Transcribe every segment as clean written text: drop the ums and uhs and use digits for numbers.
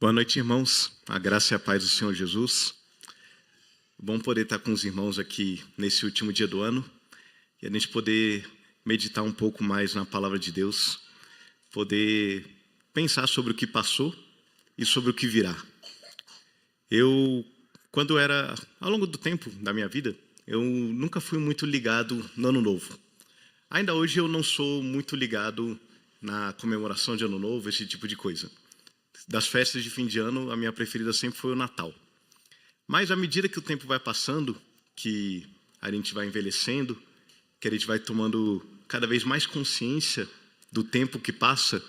Boa noite, irmãos. A graça e a paz do Senhor Jesus. Bom poder estar com os irmãos aqui nesse último dia do ano e a gente poder meditar um pouco mais na palavra de Deus, poder pensar sobre o que passou e sobre o que virá. Ao longo do tempo da minha vida, eu nunca fui muito ligado no Ano Novo. Ainda hoje eu não sou muito ligado na comemoração de Ano Novo, esse tipo de coisa. Das festas de fim de ano, a minha preferida sempre foi o Natal. Mas à medida que o tempo vai passando, que a gente vai envelhecendo, que a gente vai tomando cada vez mais consciência do tempo que passa,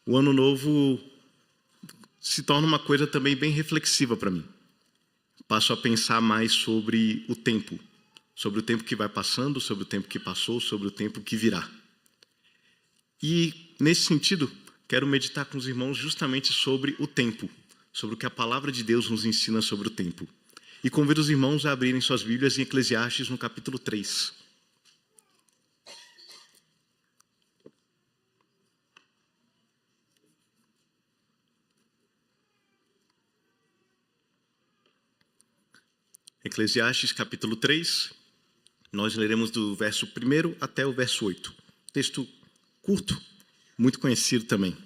o Ano Novo se torna uma coisa também bem reflexiva para mim. Passo a pensar mais sobre o tempo que vai passando, sobre o tempo que passou, sobre o tempo que virá. E, nesse sentido, quero meditar com os irmãos justamente sobre o tempo, sobre o que a palavra de Deus nos ensina sobre o tempo. E convido os irmãos a abrirem suas Bíblias em Eclesiastes, no capítulo 3. Eclesiastes, capítulo 3, nós leremos do verso 1 até o verso 8. Texto curto, muito conhecido também.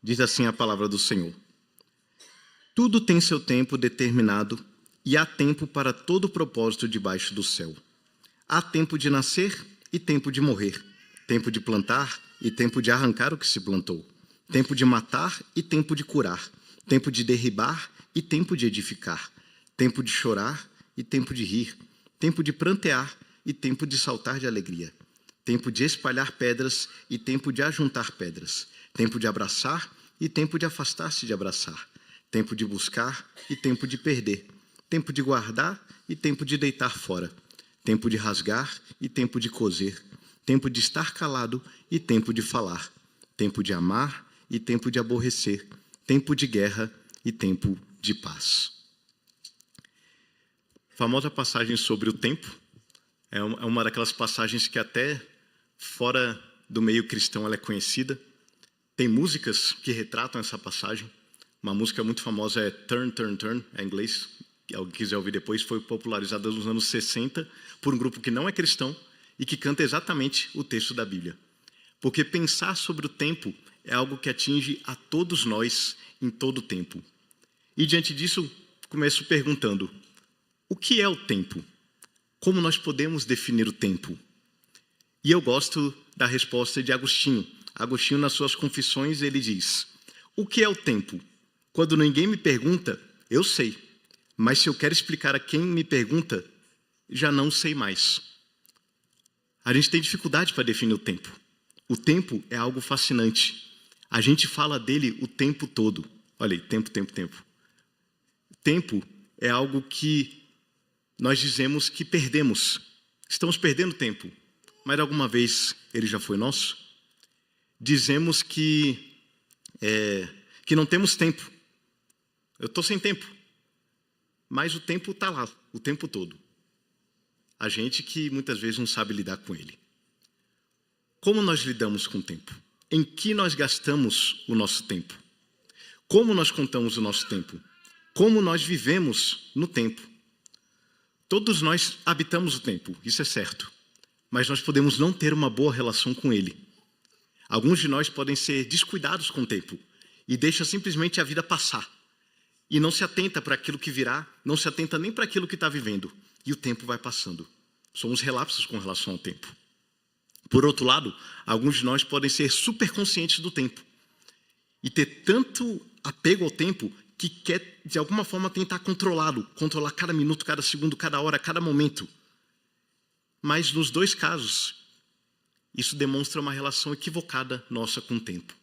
Diz assim a palavra do Senhor: Tudo tem seu tempo determinado e há tempo para todo propósito debaixo do céu. Há tempo de nascer e tempo de morrer, tempo de plantar e tempo de arrancar o que se plantou, tempo de matar e tempo de curar, tempo de derribar e tempo de edificar, tempo de chorar e tempo de rir, tempo de prantear e tempo de saltar de alegria, tempo de espalhar pedras e tempo de ajuntar pedras, tempo de abraçar e tempo de afastar-se de abraçar, tempo de buscar e tempo de perder, tempo de guardar e tempo de deitar fora, tempo de rasgar e tempo de coser, tempo de estar calado e tempo de falar, tempo de amar e tempo de aborrecer, tempo de guerra e tempo de paz. A famosa passagem sobre o tempo é uma daquelas passagens que até fora do meio cristão ela é conhecida. Tem músicas que retratam essa passagem. Uma música muito famosa é Turn, Turn, Turn, em inglês. Se alguém quiser ouvir depois, foi popularizada nos anos 60 por um grupo que não é cristão e que canta exatamente o texto da Bíblia. Porque pensar sobre o tempo é algo que atinge a todos nós em todo o tempo. E diante disso, começo perguntando: o que é o tempo? Como nós podemos definir o tempo? E eu gosto da resposta de Agostinho. Agostinho, nas suas Confissões, ele diz: o que é o tempo? Quando ninguém me pergunta, eu sei. Mas se eu quero explicar a quem me pergunta, já não sei mais. A gente tem dificuldade para definir o tempo. O tempo é algo fascinante. A gente fala dele o tempo todo. Olha aí, tempo, tempo, tempo. Tempo é algo que nós dizemos que perdemos. Estamos perdendo tempo. Mas alguma vez ele já foi nosso? Dizemos que não temos tempo. Eu estou sem tempo. Mas o tempo está lá, o tempo todo. A gente que muitas vezes não sabe lidar com ele. Como nós lidamos com o tempo? Em que nós gastamos o nosso tempo? Como nós contamos o nosso tempo? Como nós vivemos no tempo? Todos nós habitamos o tempo, isso é certo. Mas nós podemos não ter uma boa relação com ele. Alguns de nós podem ser descuidados com o tempo e deixam simplesmente a vida passar. E não se atenta para aquilo que virá, não se atenta nem para aquilo que está vivendo. E o tempo vai passando. Somos relapsos com relação ao tempo. Por outro lado, alguns de nós podem ser super conscientes do tempo e ter tanto apego ao tempo que quer, de alguma forma, tentar controlá-lo, controlar cada minuto, cada segundo, cada hora, cada momento. Mas nos dois casos, isso demonstra uma relação equivocada nossa com o tempo.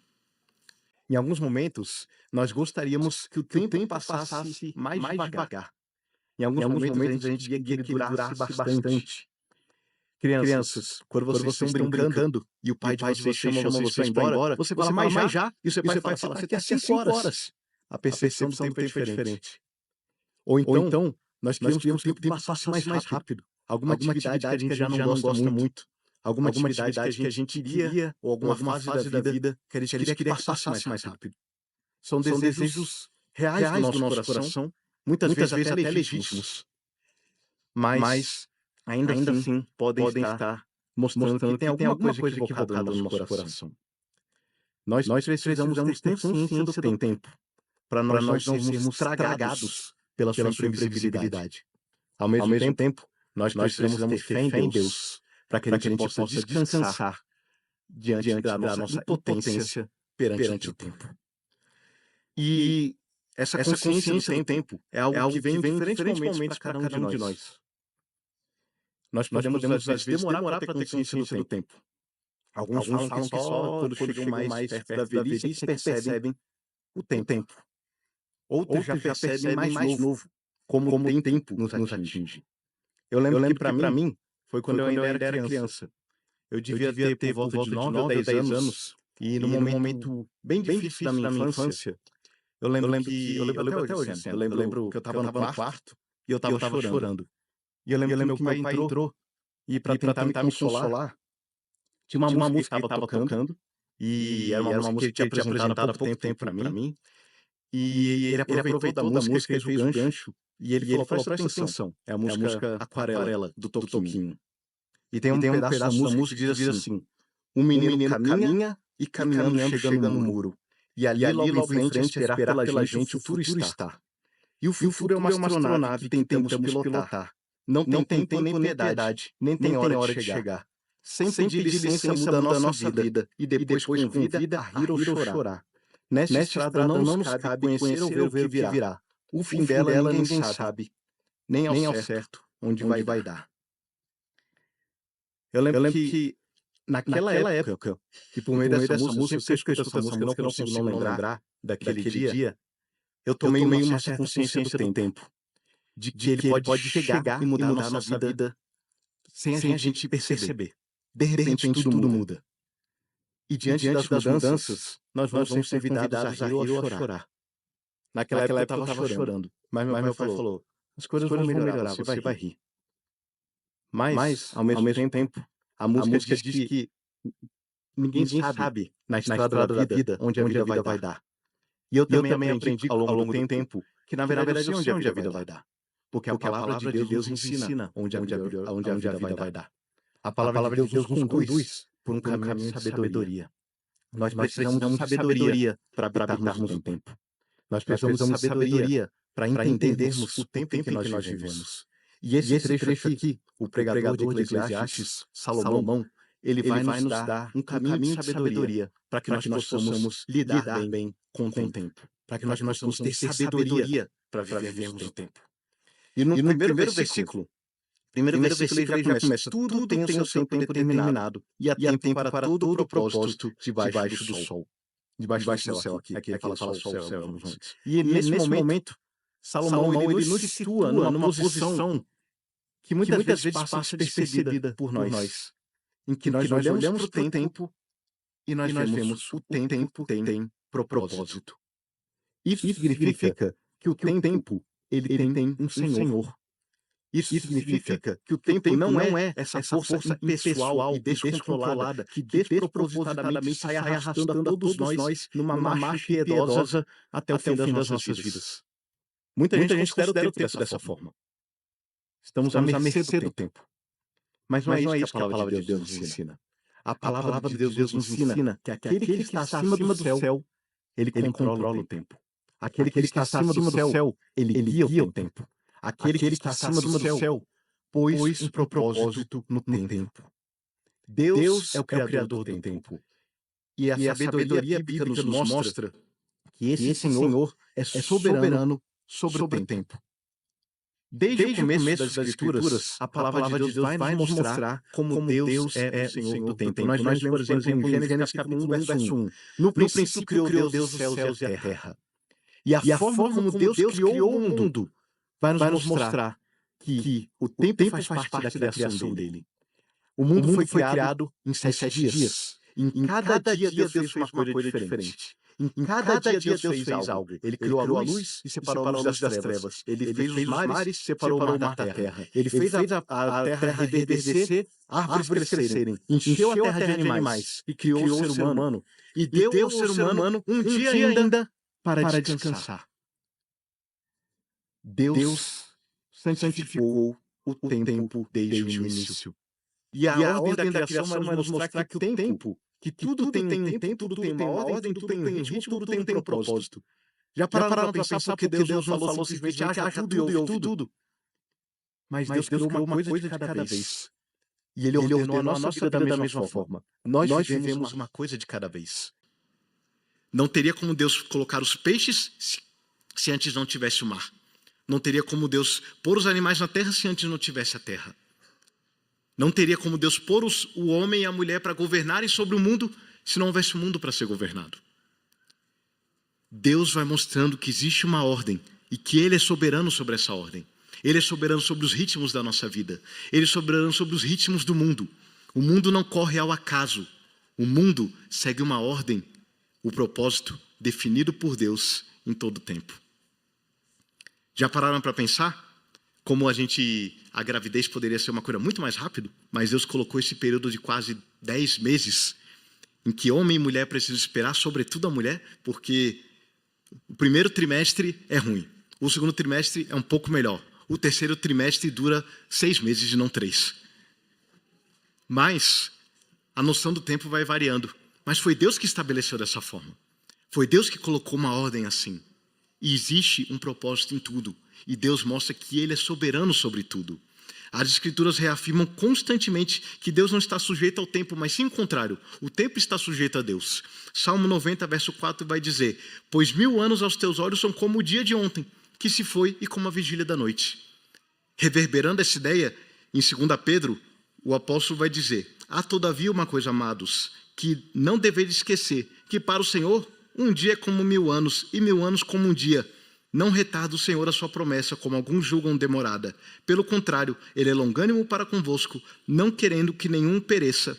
Em alguns momentos, nós gostaríamos que o tempo passasse mais devagar. Em alguns momentos, a gente queria que ele durasse bastante. Crianças, quando vocês estão brincando e o pai de vocês chama vocês para ir embora, você fala, mas já? E o seu pai fala, você tem 5 horas. A percepção do tempo é diferente. Ou então, nós queríamos que o tempo passasse mais rápido. Alguma atividade que a gente já não gosta muito. Alguma atividade que a gente queria, ou alguma fase da vida que a gente queria que passasse mais rápido. São desejos reais do nosso coração, muitas vezes até legítimos, mas ainda assim podem estar mostrando que tem alguma coisa equivocada no nosso coração. Nós precisamos ter consciência do tempo, para nós não sermos tragados pela sua imprevisibilidade. Ao mesmo tempo, nós precisamos ter fé em Deus, para que a gente possa descansar diante da nossa impotência perante o tempo. E essa consciência do tempo é algo que vem em diferentes momentos para cada um de nós. Nós podemos às vezes, demorar para ter consciência do tempo. Alguns falam que só quando chegam mais perto da velhice percebem o tempo. Outros já percebem mais novo, como o tempo nos atinge. Eu lembro que para mim foi quando eu ainda era criança. Eu devia ter por volta de 9 ou 10 anos, e num momento bem difícil da minha infância, eu lembro até hoje, eu lembro que eu estava no quarto e eu estava chorando. E eu lembro que meu pai entrou e para tentar me consolar, tinha uma música que estava tocando, e era uma música que ele tinha apresentado há pouco tempo para mim. E ele aproveitou da música e fez o gancho, e ele falou, presta atenção, é a música Aquarela, do Toquinho. E tem um pedaço da música que diz assim, um menino caminha e caminhando chegando no muro. E ali logo em frente, esperar pela gente, o futuro está. E o futuro é uma astronave que tentamos pilotar. Não tem tempo nem piedade, nem tem hora de chegar. Sempre de licença muda a nossa vida, e depois convida a rir ou chorar. Nesta estrada não nos cabe conhecer ou ver o que virá. O fim dela ninguém sabe, nem ao certo onde vai dar. Eu lembro que naquela época, que por meio dessa música, sempre que eu escuto essa música, eu não consigo não lembrar daquele dia, eu tomei uma certa consciência do tempo. De que ele pode chegar e mudar a nossa vida sem a gente perceber. De repente tudo muda. E diante das mudanças, nós vamos ser convidados a rir ou a chorar. Naquela época eu estava chorando, mas meu pai falou, as coisas vão melhorar, você vai rir. Mas, ao mesmo tempo, a música diz que ninguém sabe na estrada da vida onde a vida vai dar. E eu também aprendi ao longo do tempo que na verdade eu sei onde a vida vai dar. Porque a palavra de Deus nos ensina onde a vida vai dar. A palavra de Deus nos conduz por um caminho de sabedoria. Nós precisamos de sabedoria para habitarmos no tempo. Nós precisamos de sabedoria para entendermos o tempo em que nós vivemos. E esse trecho aqui, o pregador de Eclesiastes, Salomão, ele vai nos dar um caminho de sabedoria para que nós possamos lidar bem com o tempo. Para que nós possamos ter sabedoria para vivermos o tempo. E no primeiro versículo, ele já começa, tudo tem o seu tempo determinado, e há tempo para todo o propósito debaixo do sol. Debaixo do céu aqui ele fala sol. E nesse momento, Salomão ele nos situa numa posição que muitas vezes passa despercebida por nós. Em que nós olhamos para o tempo e nós vemos o tempo tem propósito. Isso significa que o tempo ele tem um Senhor. Isso significa que o tempo não é essa força impessoal e descontrolada que despropositadamente sai arrastando a todos nós numa marcha piedosa até o fim das nossas vidas. Muita gente considera o tempo dessa forma. Estamos à mercê do tempo. Mas não é isso que a palavra de Deus nos ensina. A palavra de Deus nos ensina que aquele que está acima do céu, ele controla o tempo. Aquele que está acima do céu, ele guia o tempo. Aquele que está acima do céu pôs um propósito no tempo. Deus é o criador do tempo. E a sabedoria bíblica nos mostra que esse Senhor é soberano sobre o tempo. Desde o começo das Escrituras, a palavra de Deus vai nos mostrar como Deus é o Senhor do tempo. Nós lemos, por exemplo, em Gênesis capítulo 1, verso 1. No princípio criou Deus os céus e a terra. E a forma como Deus criou o mundo vai nos mostrar que o tempo faz parte da criação dele. O mundo foi criado em 7 dias. Em cada dia Deus fez uma coisa diferente. Em cada dia Deus fez algo. Ele criou a luz e separou a luz das trevas. Ele fez os mares e separou o mar da terra. Ele fez a terra reverdecer, árvores crescerem. Encheu a terra de animais e criou o ser humano. E deu ao ser humano um dia ainda para descansar. Deus santificou o tempo desde o início. E a ordem da criação vai nos mostrar que o tempo, que tudo tem um tempo, tudo tem uma ordem, tudo tem um ritmo, tudo tem um propósito. Já pararam para pensar porque Deus não falou simplesmente haja tudo e houve tudo? Mas Deus criou uma coisa de cada vez. E Ele ordenou a nossa vida da mesma forma. Nós vivemos uma coisa de cada vez. Não teria como Deus colocar os peixes se antes não tivesse o mar. Não teria como Deus pôr os animais na terra se antes não tivesse a terra. Não teria como Deus pôr o homem e a mulher para governarem sobre o mundo se não houvesse um mundo para ser governado. Deus vai mostrando que existe uma ordem e que Ele é soberano sobre essa ordem. Ele é soberano sobre os ritmos da nossa vida. Ele é soberano sobre os ritmos do mundo. O mundo não corre ao acaso. O mundo segue uma ordem, o propósito definido por Deus em todo o tempo. Já pararam para pensar como a gravidez poderia ser uma coisa muito mais rápida, mas Deus colocou esse período de quase 10 meses em que homem e mulher precisam esperar, sobretudo a mulher, porque o primeiro trimestre é ruim, o segundo trimestre é um pouco melhor, o terceiro trimestre dura 6 meses e não 3. Mas a noção do tempo vai variando. Mas foi Deus que estabeleceu dessa forma. Foi Deus que colocou uma ordem assim. E existe um propósito em tudo. E Deus mostra que Ele é soberano sobre tudo. As Escrituras reafirmam constantemente que Deus não está sujeito ao tempo, mas sim o contrário. O tempo está sujeito a Deus. Salmo 90, verso 4 vai dizer: pois 1000 anos aos teus olhos são como o dia de ontem, que se foi, e como a vigília da noite. Reverberando essa ideia, em 2 Pedro, o apóstolo vai dizer: há todavia uma coisa, amados, que não deveis esquecer, que para o Senhor um dia é como 1000 anos, e 1000 anos como um dia. Não retarda o Senhor a sua promessa, como alguns julgam demorada. Pelo contrário, Ele é longânimo para convosco, não querendo que nenhum pereça,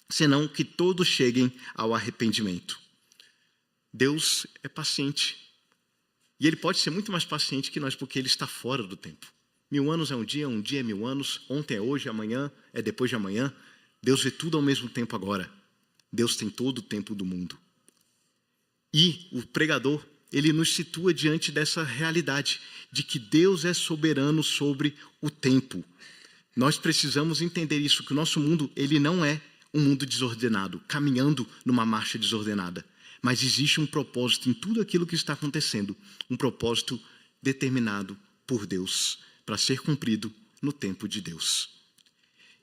senão que todos cheguem ao arrependimento. Deus é paciente. E Ele pode ser muito mais paciente que nós, porque Ele está fora do tempo. 1000 anos é um dia é 1000 anos, ontem é hoje, amanhã é depois de amanhã. Deus vê tudo ao mesmo tempo agora. Deus tem todo o tempo do mundo. E o pregador, ele nos situa diante dessa realidade de que Deus é soberano sobre o tempo. Nós precisamos entender isso, que o nosso mundo, ele não é um mundo desordenado, caminhando numa marcha desordenada. Mas existe um propósito em tudo aquilo que está acontecendo, um propósito determinado por Deus, para ser cumprido no tempo de Deus.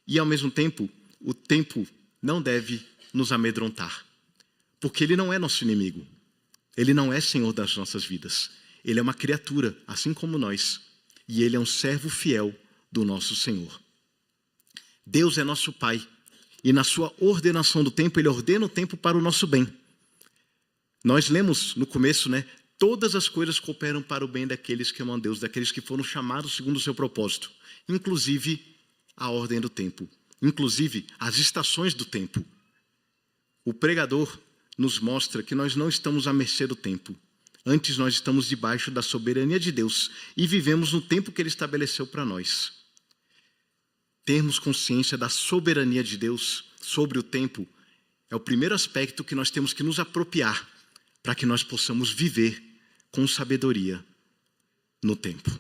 E ao mesmo tempo, o tempo não deve nos amedrontar, porque ele não é nosso inimigo. Ele não é senhor das nossas vidas. Ele é uma criatura, assim como nós. E ele é um servo fiel do nosso Senhor. Deus é nosso Pai. E na sua ordenação do tempo, Ele ordena o tempo para o nosso bem. Nós lemos no começo, todas as coisas cooperam para o bem daqueles que amam a Deus, daqueles que foram chamados segundo o seu propósito. Inclusive a ordem do tempo. Inclusive as estações do tempo. O pregador nos mostra que nós não estamos à mercê do tempo. Antes, nós estamos debaixo da soberania de Deus e vivemos no tempo que Ele estabeleceu para nós. Termos consciência da soberania de Deus sobre o tempo é o primeiro aspecto que nós temos que nos apropriar para que nós possamos viver com sabedoria no tempo.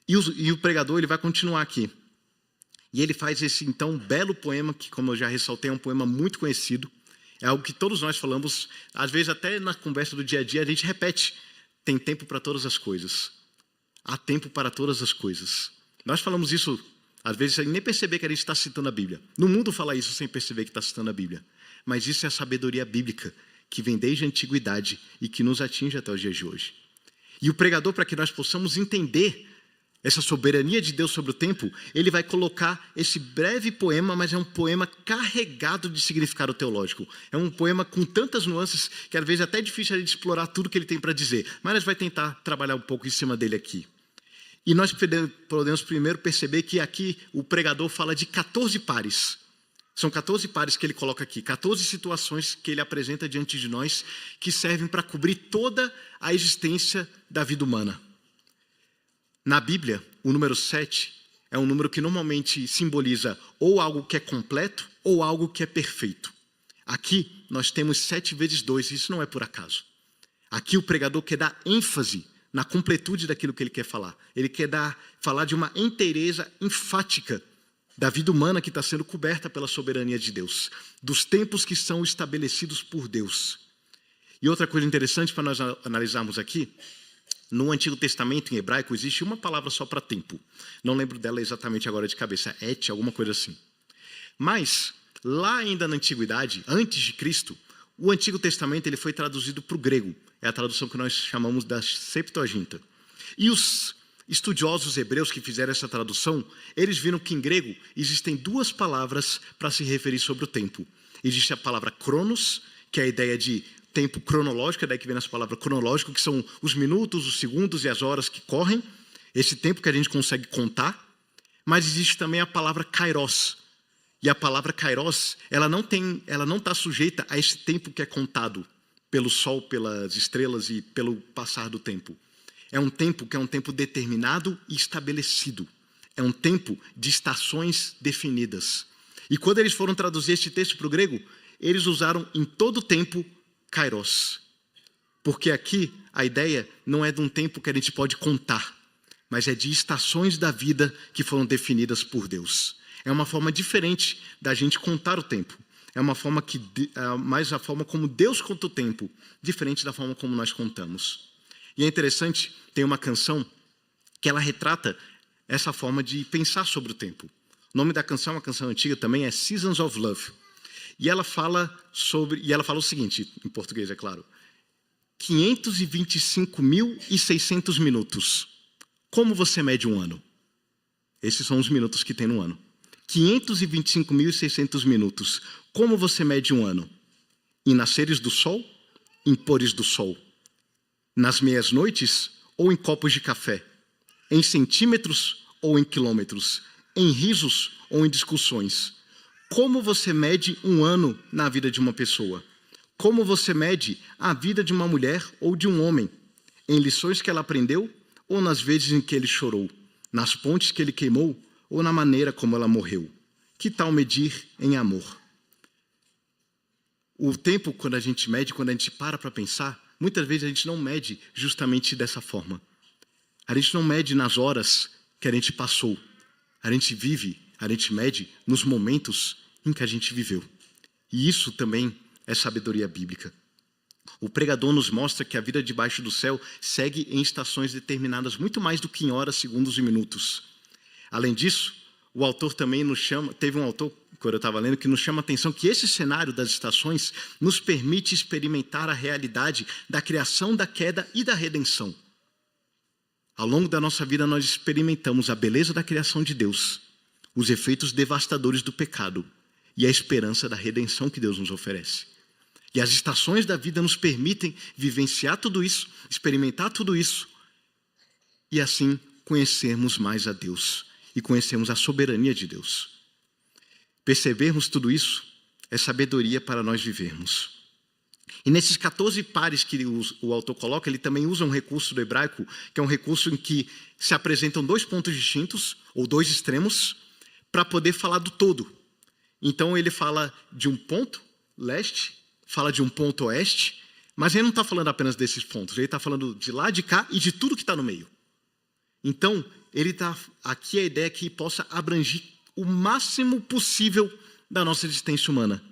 E o pregador, ele vai continuar aqui. E ele faz esse, então, belo poema, que, como eu já ressaltei, é um poema muito conhecido. É algo que todos nós falamos, às vezes até na conversa do dia a dia, a gente repete: tem tempo para todas as coisas. Há tempo para todas as coisas. Nós falamos isso, às vezes, sem nem perceber que a gente está citando a Bíblia. No mundo fala isso sem perceber que está citando a Bíblia. Mas isso é a sabedoria bíblica, que vem desde a antiguidade e que nos atinge até os dias de hoje. E o pregador, para que nós possamos entender essa soberania de Deus sobre o tempo, ele vai colocar esse breve poema, mas é um poema carregado de significado teológico. É um poema com tantas nuances que às vezes é até difícil a gente explorar tudo que ele tem para dizer. Mas nós vamos tentar trabalhar um pouco em cima dele aqui. E nós podemos primeiro perceber que aqui o pregador fala de 14 pares. São 14 pares que ele coloca aqui, 14 situações que ele apresenta diante de nós que servem para cobrir toda a existência da vida humana. Na Bíblia, o número 7 é um número que normalmente simboliza ou algo que é completo ou algo que é perfeito. Aqui nós temos 7 vezes 2, e isso não é por acaso. Aqui o pregador quer dar ênfase na completude daquilo que ele quer falar. Ele quer falar de uma inteireza enfática da vida humana que está sendo coberta pela soberania de Deus, dos tempos que são estabelecidos por Deus. E outra coisa interessante para nós analisarmos aqui, no Antigo Testamento, em hebraico, existe uma palavra só para tempo. Não lembro dela exatamente agora de cabeça, et, alguma coisa assim. Mas, lá ainda na Antiguidade, antes de Cristo, o Antigo Testamento ele foi traduzido para o grego. É a tradução que nós chamamos da Septuaginta. E os estudiosos hebreus que fizeram essa tradução, eles viram que em grego existem duas palavras para se referir sobre o tempo. Existe a palavra cronos, que é a ideia de tempo cronológico, é daí que vem essa palavra cronológico, que são os minutos, os segundos e as horas que correm, esse tempo que a gente consegue contar. Mas existe também a palavra kairos. E a palavra kairos, ela não está sujeita a esse tempo que é contado pelo sol, pelas estrelas e pelo passar do tempo. É um tempo que é um tempo determinado e estabelecido. É um tempo de estações definidas. E quando eles foram traduzir este texto para o grego, eles usaram em todo o tempo kairos. Porque aqui a ideia não é de um tempo que a gente pode contar, mas é de estações da vida que foram definidas por Deus. É uma forma diferente da gente contar o tempo. É uma forma mais a forma como Deus conta o tempo, diferente da forma como nós contamos. E é interessante, tem uma canção que ela retrata essa forma de pensar sobre o tempo. O nome da canção é uma canção antiga também, é Seasons of Love. E ela fala o seguinte, em português, é claro. 525.600 minutos. Como você mede um ano? Esses são os minutos que tem no ano. 525.600 minutos. Como você mede um ano? Em nasceres do sol? Em pores do sol? Nas meias noites ou em copos de café? Em centímetros ou em quilômetros? Em risos ou em discussões? Como você mede um ano na vida de uma pessoa? Como você mede a vida de uma mulher ou de um homem? Em lições que ela aprendeu ou nas vezes em que ele chorou? Nas pontes que ele queimou ou na maneira como ela morreu? Que tal medir em amor? O tempo, quando a gente mede, quando a gente para pensar, muitas vezes a gente não mede justamente dessa forma. A gente não mede nas horas que a gente passou. A gente mede nos momentos em que a gente viveu. E isso também é sabedoria bíblica. O pregador nos mostra que a vida debaixo do céu segue em estações determinadas muito mais do que em horas, segundos e minutos. Além disso, o autor também teve um autor, quando eu estava lendo, que nos chama a atenção que esse cenário das estações nos permite experimentar a realidade da criação, da queda e da redenção. Ao longo da nossa vida, nós experimentamos a beleza da criação de Deus, os efeitos devastadores do pecado e a esperança da redenção que Deus nos oferece. E as estações da vida nos permitem vivenciar tudo isso, experimentar tudo isso e assim conhecermos mais a Deus e conhecermos a soberania de Deus. Percebermos tudo isso é sabedoria para nós vivermos. E nesses 14 pares que o autor coloca, ele também usa um recurso do hebraico, que é um recurso em que se apresentam dois pontos distintos, ou dois extremos, para poder falar do todo. Então ele fala de um ponto leste, fala de um ponto oeste, mas ele não está falando apenas desses pontos, ele está falando de lá, de cá e de tudo que está no meio. Então, aqui a ideia é que possa abranger o máximo possível da nossa existência humana.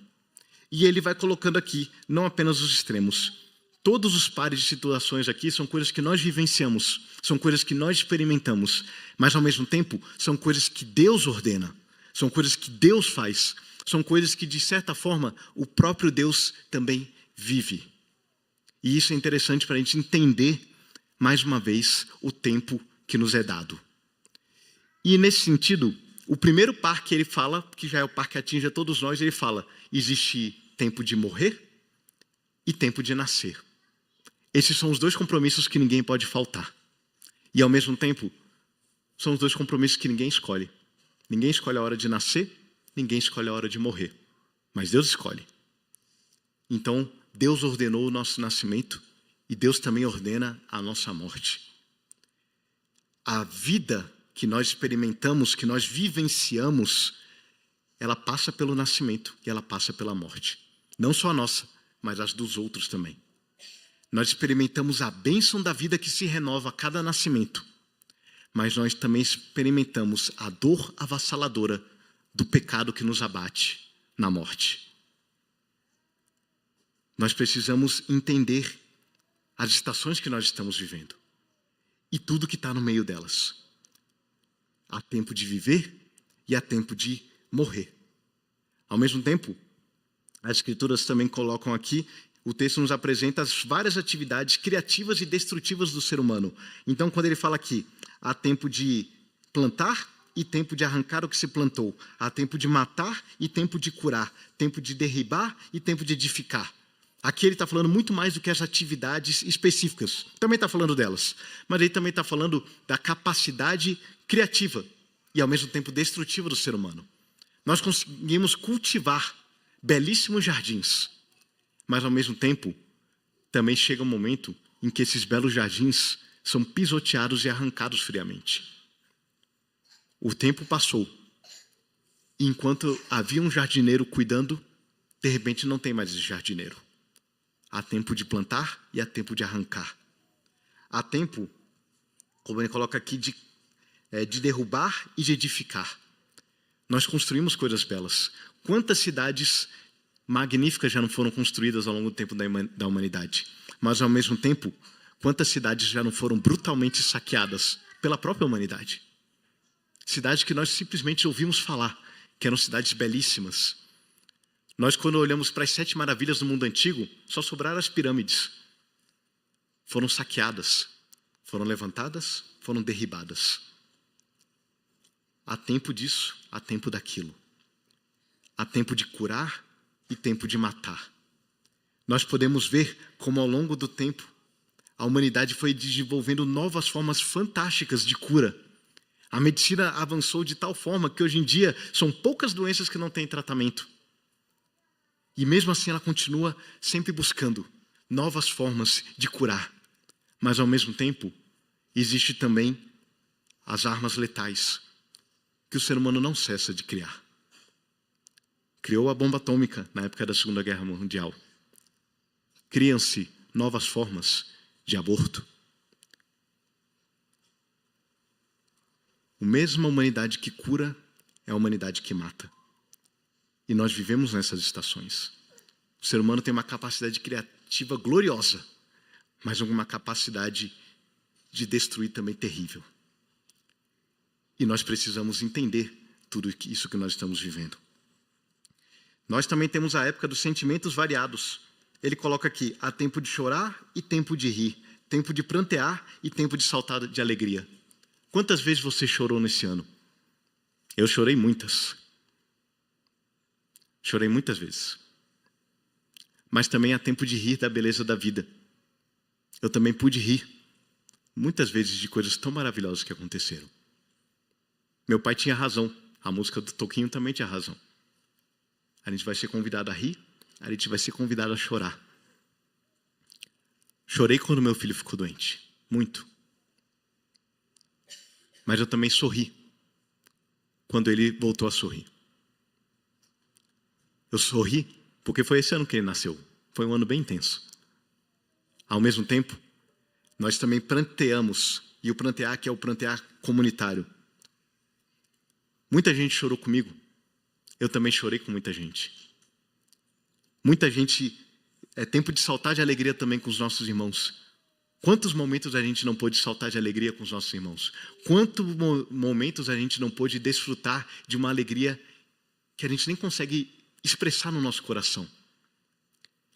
E ele vai colocando aqui, não apenas os extremos. Todos os pares de situações aqui são coisas que nós vivenciamos, são coisas que nós experimentamos, mas ao mesmo tempo são coisas que Deus ordena, são coisas que Deus faz, são coisas que de certa forma o próprio Deus também vive. E isso é interessante para a gente entender, mais uma vez, o tempo que nos é dado. E nesse sentido, o primeiro par que ele fala, que já é o par que atinge a todos nós, ele fala, existe tempo de morrer e tempo de nascer. Esses são os dois compromissos que ninguém pode faltar. E ao mesmo tempo, são os dois compromissos que ninguém escolhe. Ninguém escolhe a hora de nascer, ninguém escolhe a hora de morrer. Mas Deus escolhe. Então, Deus ordenou o nosso nascimento e Deus também ordena a nossa morte. A vida que nós experimentamos, que nós vivenciamos, ela passa pelo nascimento e ela passa pela morte. Não só a nossa, mas as dos outros também. Nós experimentamos a bênção da vida que se renova a cada nascimento, mas nós também experimentamos a dor avassaladora do pecado que nos abate na morte. Nós precisamos entender as estações que nós estamos vivendo e tudo que está no meio delas. Há tempo de viver e há tempo de morrer. Ao mesmo tempo, as Escrituras também colocam aqui, o texto nos apresenta as várias atividades criativas e destrutivas do ser humano. Então, quando ele fala aqui, há tempo de plantar e tempo de arrancar o que se plantou. Há tempo de matar e tempo de curar. Tempo de derribar e tempo de edificar. Aqui ele está falando muito mais do que as atividades específicas. Também está falando delas. Mas ele também está falando da capacidade criativa e, ao mesmo tempo, destrutiva do ser humano. Nós conseguimos cultivar belíssimos jardins, mas, ao mesmo tempo, também chega um momento em que esses belos jardins são pisoteados e arrancados friamente. O tempo passou, e enquanto havia um jardineiro cuidando, de repente não tem mais esse jardineiro. Há tempo de plantar e há tempo de arrancar. Há tempo, como ele coloca aqui, de derrubar e de edificar. Nós construímos coisas belas. Quantas cidades magníficas já não foram construídas ao longo do tempo da humanidade? Mas, ao mesmo tempo, quantas cidades já não foram brutalmente saqueadas pela própria humanidade? Cidades que nós simplesmente ouvimos falar, que eram cidades belíssimas. Nós, quando olhamos para as 7 maravilhas do mundo antigo, só sobraram as pirâmides. Foram saqueadas, foram levantadas, foram derribadas. Há tempo disso, há tempo daquilo. Há tempo de curar e tempo de matar. Nós podemos ver como, ao longo do tempo, a humanidade foi desenvolvendo novas formas fantásticas de cura. A medicina avançou de tal forma que, hoje em dia, são poucas doenças que não têm tratamento. E mesmo assim ela continua sempre buscando novas formas de curar. Mas, ao mesmo tempo, existe também as armas letais que o ser humano não cessa de criar. Criou a bomba atômica na época da Segunda Guerra Mundial. Criam-se novas formas de aborto. A mesma humanidade que cura é a humanidade que mata. E nós vivemos nessas estações. O ser humano tem uma capacidade criativa gloriosa, mas uma capacidade de destruir também terrível. E nós precisamos entender tudo isso que nós estamos vivendo. Nós também temos a época dos sentimentos variados. Ele coloca aqui, há tempo de chorar e tempo de rir, tempo de prantear e tempo de saltar de alegria. Quantas vezes você chorou nesse ano? Eu chorei muitas. Chorei muitas vezes. Mas também há tempo de rir da beleza da vida. Eu também pude rir muitas vezes de coisas tão maravilhosas que aconteceram. Meu pai tinha razão. A música do Toquinho também tinha razão. A gente vai ser convidado a rir, a gente vai ser convidado a chorar. Chorei quando meu filho ficou doente. Muito. Mas eu também sorri quando ele voltou a sorrir. Eu sorri porque foi esse ano que ele nasceu. Foi um ano bem intenso. Ao mesmo tempo, nós também pranteamos. E o prantear aqui é o prantear comunitário. Muita gente chorou comigo. Eu também chorei com muita gente. Muita gente, é tempo de saltar de alegria também com os nossos irmãos. Quantos momentos a gente não pôde saltar de alegria com os nossos irmãos? Quantos momentos a gente não pôde desfrutar de uma alegria que a gente nem consegue expressar no nosso coração?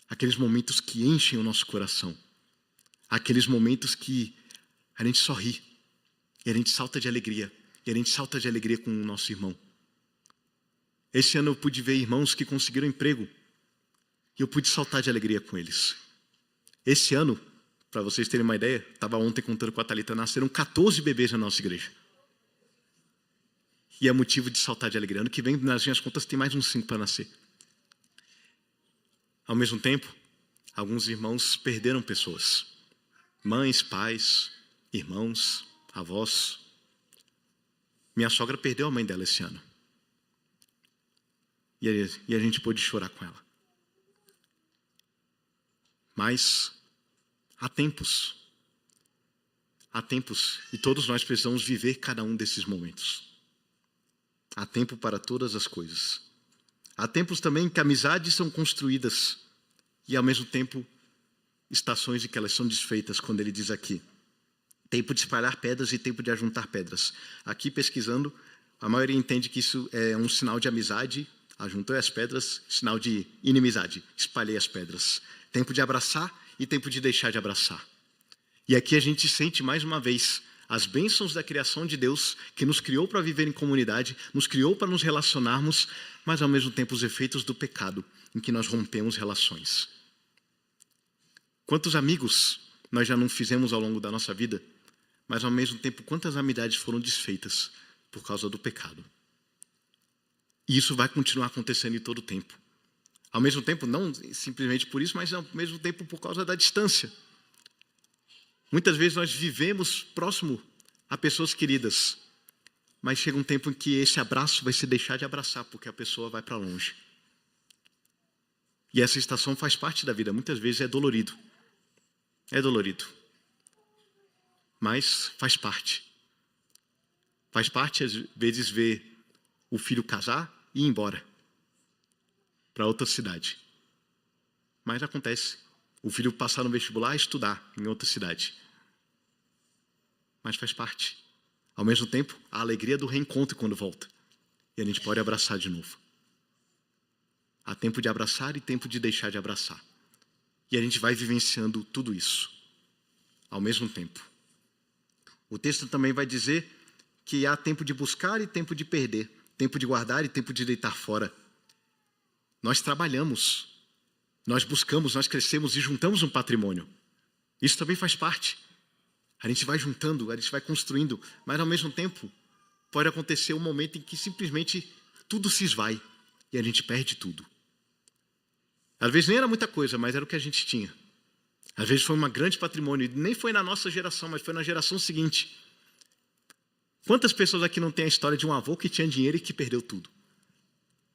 Aqueles momentos que enchem o nosso coração. Aqueles momentos que a gente só ri. E a gente salta de alegria. E a gente salta de alegria com o nosso irmão. Esse ano eu pude ver irmãos que conseguiram emprego. E eu pude saltar de alegria com eles. Esse ano, para vocês terem uma ideia, estava ontem contando com a Thalita, nasceram 14 bebês na nossa igreja. E é motivo de saltar de alegria. Ano que vem, nas minhas contas, tem mais uns 5 para nascer. Ao mesmo tempo, alguns irmãos perderam pessoas. Mães, pais, irmãos, avós. Minha sogra perdeu a mãe dela esse ano. E a gente pôde chorar com ela. Mas Há tempos. Há tempos e todos nós precisamos viver cada um desses momentos. Há tempo para todas as coisas. Há tempos também que amizades são construídas e, ao mesmo tempo, estações em que elas são desfeitas, quando ele diz aqui: tempo de espalhar pedras e tempo de ajuntar pedras. Aqui, pesquisando, a maioria entende que isso é um sinal de amizade. Ajuntou as pedras, sinal de inimizade. Espalhei as pedras. Tempo de abraçar e tempo de deixar de abraçar. E aqui a gente sente mais uma vez as bênçãos da criação de Deus, que nos criou para viver em comunidade, nos criou para nos relacionarmos, mas ao mesmo tempo os efeitos do pecado, em que nós rompemos relações. Quantos amigos nós já não fizemos ao longo da nossa vida, mas ao mesmo tempo quantas amizades foram desfeitas por causa do pecado. E isso vai continuar acontecendo em todo o tempo. Ao mesmo tempo, não simplesmente por isso, mas ao mesmo tempo por causa da distância. Muitas vezes nós vivemos próximo a pessoas queridas, mas chega um tempo em que esse abraço vai se deixar de abraçar, porque a pessoa vai para longe. E essa estação faz parte da vida, muitas vezes é dolorido. É dolorido. Mas faz parte. Faz parte, às vezes, ver o filho casar e ir embora para outra cidade. Mas acontece. O filho passar no vestibular e estudar em outra cidade. Mas faz parte. Ao mesmo tempo, a alegria do reencontro quando volta. E a gente pode abraçar de novo. Há tempo de abraçar e tempo de deixar de abraçar. E a gente vai vivenciando tudo isso ao mesmo tempo. O texto também vai dizer que há tempo de buscar e tempo de perder. Tempo de guardar e tempo de deitar fora. Nós trabalhamos. Nós buscamos, nós crescemos e juntamos um patrimônio. Isso também faz parte. A gente vai juntando, a gente vai construindo, mas ao mesmo tempo pode acontecer um momento em que simplesmente tudo se esvai e a gente perde tudo. Às vezes nem era muita coisa, mas era o que a gente tinha. Às vezes foi um grande patrimônio, e nem foi na nossa geração, mas foi na geração seguinte. Quantas pessoas aqui não têm a história de um avô que tinha dinheiro e que perdeu tudo?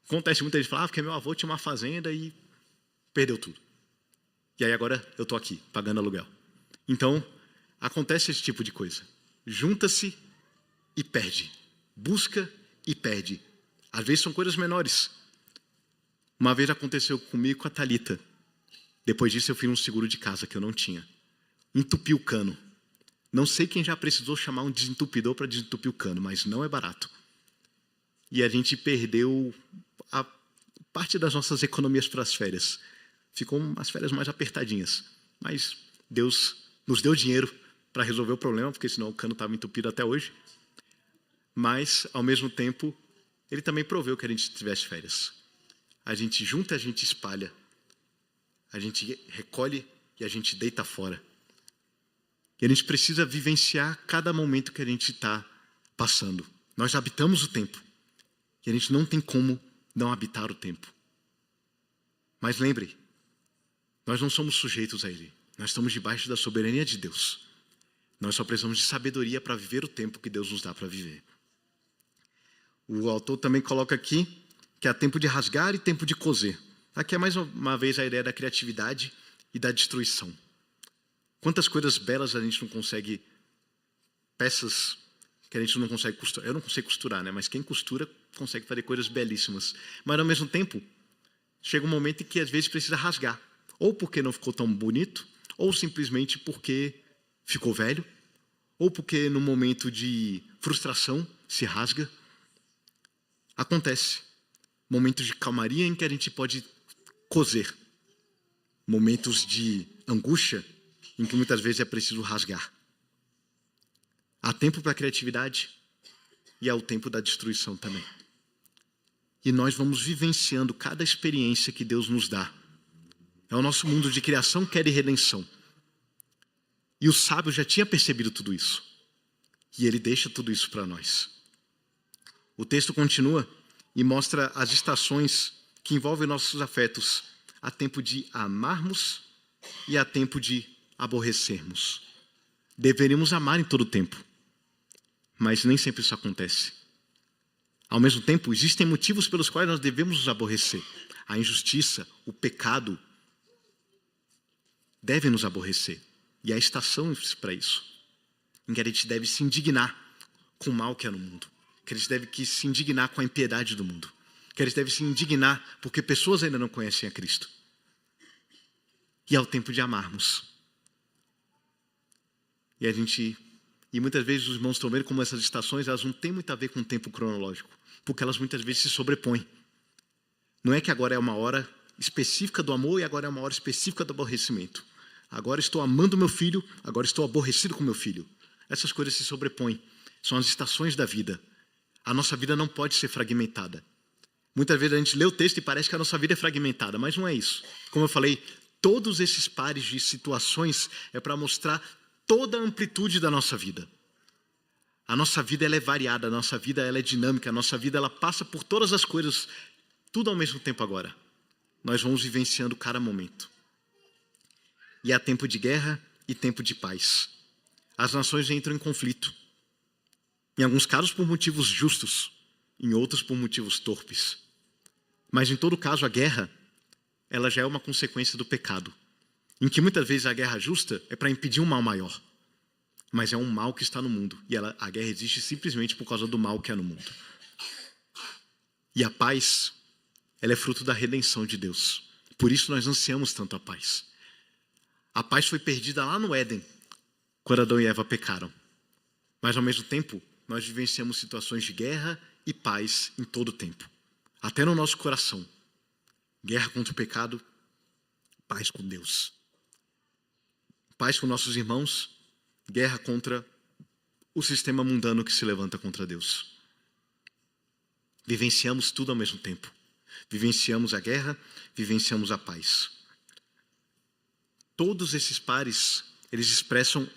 Acontece, muita gente fala, porque meu avô tinha uma fazenda e perdeu tudo. E aí agora eu estou aqui, pagando aluguel. Então, acontece esse tipo de coisa. Junta-se e perde. Busca e perde. Às vezes são coisas menores. Uma vez aconteceu comigo com a Thalita. Depois disso eu fiz um seguro de casa que eu não tinha. Entupi o cano. Não sei quem já precisou chamar um desentupidor para desentupir o cano, mas não é barato. E a gente perdeu a parte das nossas economias para as férias. Ficou umas férias mais apertadinhas. Mas Deus nos deu dinheiro para resolver o problema, porque senão o cano estava entupido até hoje. Mas, ao mesmo tempo, Ele também proveu que a gente tivesse férias. A gente junta, a gente espalha. A gente recolhe e a gente deita fora. E a gente precisa vivenciar cada momento que a gente está passando. Nós habitamos o tempo. E a gente não tem como não habitar o tempo. Mas lembre, nós não somos sujeitos a Ele. Nós estamos debaixo da soberania de Deus. Nós só precisamos de sabedoria para viver o tempo que Deus nos dá para viver. O autor também coloca aqui que há tempo de rasgar e tempo de coser. Aqui é mais uma vez a ideia da criatividade e da destruição. Quantas coisas belas a gente não consegue, peças que a gente não consegue costurar. Eu não consigo costurar, né? Mas quem costura consegue fazer coisas belíssimas. Mas ao mesmo tempo, chega um momento em que às vezes precisa rasgar. Ou porque não ficou tão bonito, ou simplesmente porque ficou velho, ou porque no momento de frustração se rasga. Acontece. Momentos de calmaria em que a gente pode coser. Momentos de angústia em que muitas vezes é preciso rasgar. Há tempo para a criatividade e há o tempo da destruição também. E nós vamos vivenciando cada experiência que Deus nos dá. É o nosso mundo de criação, queda e redenção. E o sábio já tinha percebido tudo isso. E ele deixa tudo isso para nós. O texto continua e mostra as estações que envolvem nossos afetos. Há tempo de amarmos e há tempo de aborrecermos. Deveríamos amar em todo o tempo. Mas nem sempre isso acontece. Ao mesmo tempo, existem motivos pelos quais nós devemos nos aborrecer. A injustiça, o pecado, devem nos aborrecer. E há estações para isso, em que a gente deve se indignar com o mal que há no mundo, que a gente deve se indignar com a impiedade do mundo, que a gente deve se indignar porque pessoas ainda não conhecem a Cristo. E é o tempo de amarmos. E muitas vezes os irmãos estão vendo como essas estações, elas não têm muito a ver com o tempo cronológico, porque elas muitas vezes se sobrepõem. Não é que agora é uma hora específica do amor e agora é uma hora específica do aborrecimento. Agora estou amando meu filho, agora estou aborrecido com meu filho. Essas coisas se sobrepõem. São as estações da vida. A nossa vida não pode ser fragmentada. Muitas vezes a gente lê o texto e parece que a nossa vida é fragmentada, mas não é isso. Como eu falei, todos esses pares de situações é para mostrar toda a amplitude da nossa vida. A nossa vida ela é variada, a nossa vida ela é dinâmica, a nossa vida ela passa por todas as coisas, tudo ao mesmo tempo agora. Nós vamos vivenciando cada momento. E há tempo de guerra e tempo de paz. As nações entram em conflito. Em alguns casos por motivos justos, em outros por motivos torpes. Mas em todo caso a guerra, ela já é uma consequência do pecado. Em que muitas vezes a guerra justa é para impedir um mal maior. Mas é um mal que está no mundo. E a guerra existe simplesmente por causa do mal que há no mundo. E a paz, ela é fruto da redenção de Deus. Por isso nós ansiamos tanto a paz. A paz foi perdida lá no Éden, quando Adão e Eva pecaram. Mas ao mesmo tempo, nós vivenciamos situações de guerra e paz em todo o tempo. Até no nosso coração. Guerra contra o pecado, paz com Deus. Paz com nossos irmãos, guerra contra o sistema mundano que se levanta contra Deus. Vivenciamos tudo ao mesmo tempo. Vivenciamos a guerra, vivenciamos a paz. Todos esses pares, eles expressam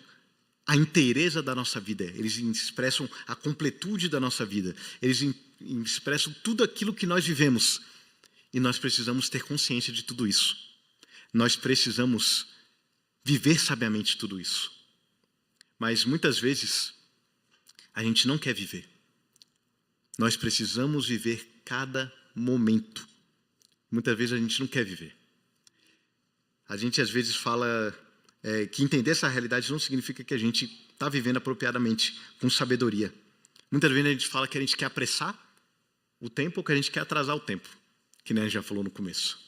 a inteireza da nossa vida. Eles expressam a completude da nossa vida. Eles expressam tudo aquilo que nós vivemos. E nós precisamos ter consciência de tudo isso. Nós precisamos viver sabiamente tudo isso. Mas muitas vezes, a gente não quer viver. Nós precisamos viver cada momento. Muitas vezes a gente não quer viver. A gente às vezes fala que entender essa realidade não significa que a gente está vivendo apropriadamente, com sabedoria. Muitas vezes a gente fala que a gente quer apressar o tempo ou que a gente quer atrasar o tempo, que nem a gente já falou no começo.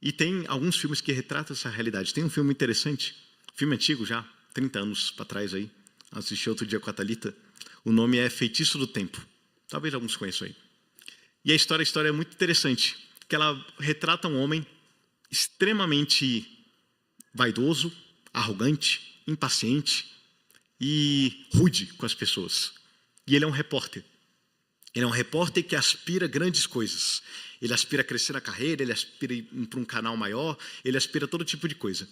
E tem alguns filmes que retratam essa realidade. Tem um filme interessante, filme antigo já, 30 anos para trás aí, assisti outro dia com a Thalita. O nome é Feitiço do Tempo. Talvez alguns conheçam aí. E a história é muito interessante, porque ela retrata um homem extremamente vaidoso, arrogante, impaciente e rude com as pessoas. E ele é um repórter. Ele é um repórter que aspira grandes coisas. Ele aspira a crescer na carreira, ele aspira ir para um canal maior, ele aspira a todo tipo de coisa.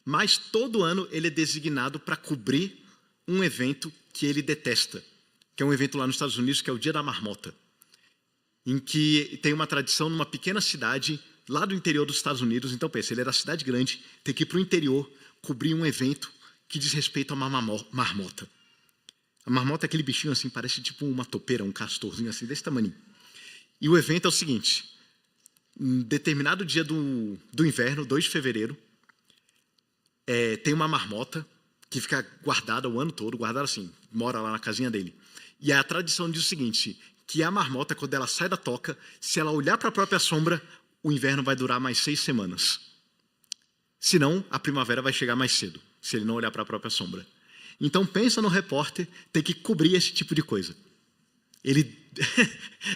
Mas todo ano ele é designado para cobrir um evento que ele detesta, que é um evento lá nos Estados Unidos, que é o Dia da Marmota, em que tem uma tradição numa pequena cidade lá do interior dos Estados Unidos. Então pensa, ele é da cidade grande, tem que ir para o interior cobrir um evento que diz respeito a uma marmota. A marmota é aquele bichinho assim, parece tipo uma topeira, um castorzinho assim, desse tamanho. E o evento é o seguinte, em determinado dia do inverno, 2 de fevereiro, tem uma marmota que fica guardada o ano todo, guardada assim, mora lá na casinha dele. E a tradição diz o seguinte, que a marmota, quando ela sai da toca, se ela olhar para a própria sombra, o inverno vai durar mais 6 semanas. Senão, a primavera vai chegar mais cedo, se ele não olhar para a própria sombra. Então, pensa no repórter ter que cobrir esse tipo de coisa. Ele...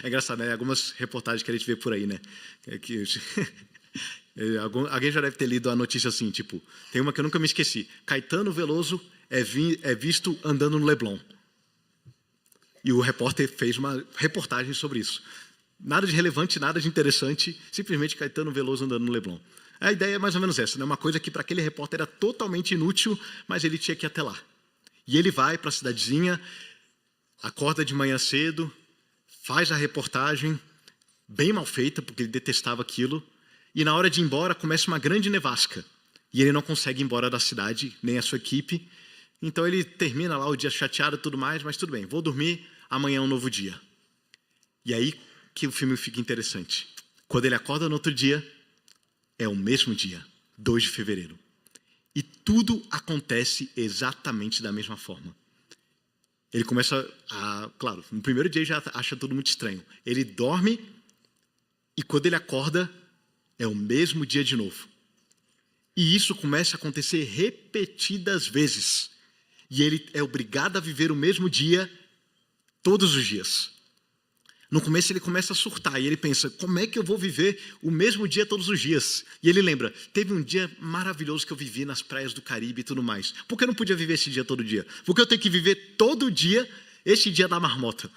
é engraçado, né? Algumas reportagens que a gente vê por aí, né? Alguém já deve ter lido a notícia assim, tipo... Tem uma que eu nunca me esqueci. Caetano Veloso é visto andando no Leblon. E o repórter fez uma reportagem sobre isso. Nada de relevante, nada de interessante, simplesmente Caetano Veloso andando no Leblon. A ideia é mais ou menos essa, né? Uma coisa que para aquele repórter era totalmente inútil, mas ele tinha que ir até lá. E ele vai para a cidadezinha, acorda de manhã cedo, faz a reportagem, bem mal feita, porque ele detestava aquilo, e na hora de ir embora começa uma grande nevasca. E ele não consegue ir embora da cidade, nem a sua equipe. Então ele termina lá o dia chateado e tudo mais, mas tudo bem, vou dormir, amanhã é um novo dia. E aí que o filme fica interessante. Quando ele acorda no outro dia, é o mesmo dia, 2 de fevereiro. E tudo acontece exatamente da mesma forma. Ele começa a... Claro, no primeiro dia ele já acha tudo muito estranho. Ele dorme e quando ele acorda, é o mesmo dia de novo. E isso começa a acontecer repetidas vezes. E ele é obrigado a viver o mesmo dia todos os dias. No começo ele começa a surtar e ele pensa, como é que eu vou viver o mesmo dia todos os dias? E ele lembra, teve um dia maravilhoso que eu vivi nas praias do Caribe e tudo mais. Por que eu não podia viver esse dia todo dia? Porque eu tenho que viver todo dia esse dia da marmota.